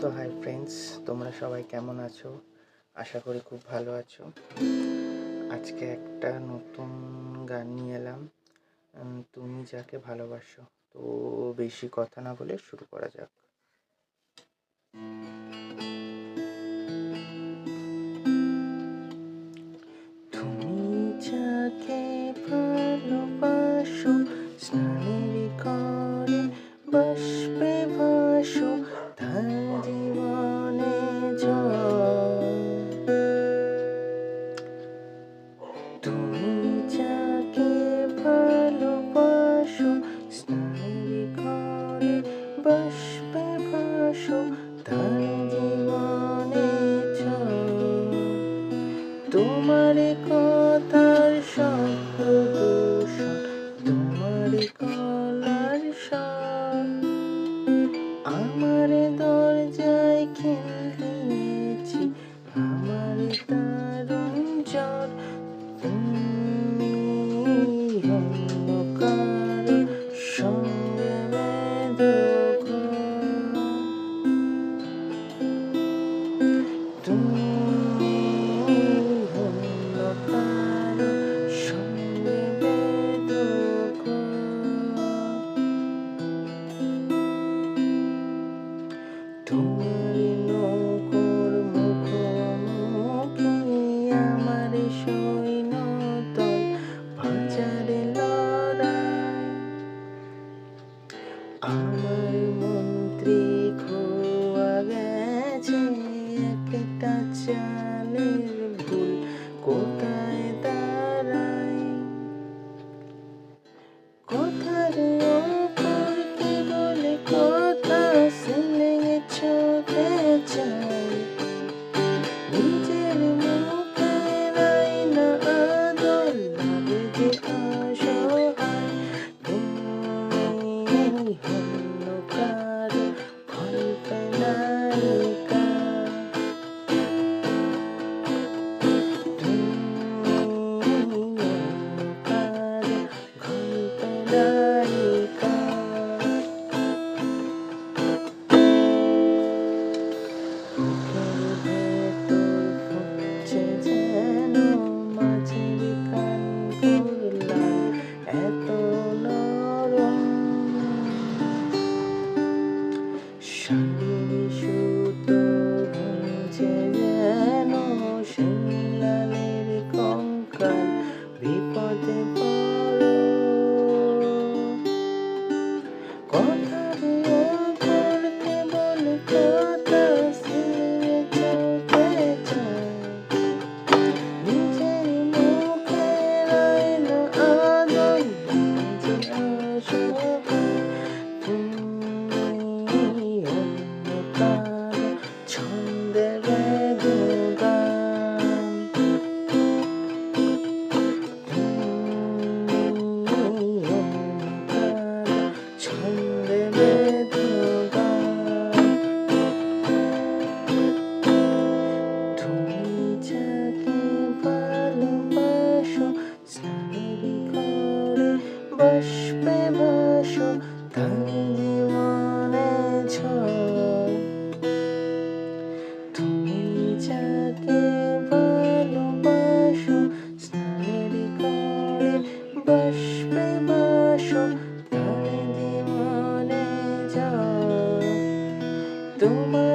তো hi friends, তোমরা সবাই কেমন আছো? আশা করি খুব ভালো আছো। আজকে একটা নতুন গান নিয়ে এলাম, তুমি যাকে ভালোবাসো। তো বেশি কথা না বলে শুরু করা যাক। তুমি যাকে ভালোবাসো, স্নানের করে বাষ্পে ভাসো, তার জীবনে তুমি যাকে ভালোবাসো, স্নানের করে বাষ্পে ভাসো, তার জীবনে তোমার কথার শব্দ দূষণ, তোমার গলার স্বর আমার দরজায় খেলিয়েছি, আমার দারুণ জ্বর। তুমি অন্য কারো সঙ্গে বেঁধো ঘর, তুমি অন্য কারো সঙ্গে বেঁধো ঘর। তোমার নৌকোর মুখোমুখি আমার সৈন্যদল, বাজারে লড়াই। আমার মন্ত্রী খোয়া গেছে, একটা চালের ভুল কোথায় দাঁড়ায়। কথার ওপর কি বলে কথা সিলেঙে চোখে যায়, নিজের মুখে নাই না আদর, লাগে যে অসহায়। তুমি অন্য কারো গল্পে নায়িকা, তুমি অন্য কারো গল্পে নায়িকা। বুকের ভেতর ফুটছে যেন মাছের কানপুর লাল, এত নরম শাড়ির সুতো বুনছে যেন শিলালের কঙ্কাল, বিপদে পড়ো। কথার ওপর কেবল কথা সিলে চোখে যায়, নিজের মুখে রায় না আদর, যে অসহায়। তুমি অন্য কারো ছন্দে বেঁধো গান, তুমি অন্য কারো ছন্দে বেঁধো গান। তুমি যাকে ভালোবাসো, স্নানের করে বাষ্পে ভাসো, তার জীবনে ঝড়। তুমি যাকে ভালোবাসো, স্নানের করে বাষ্পে ভাসো, তার জীবনে ঝড়। তোমার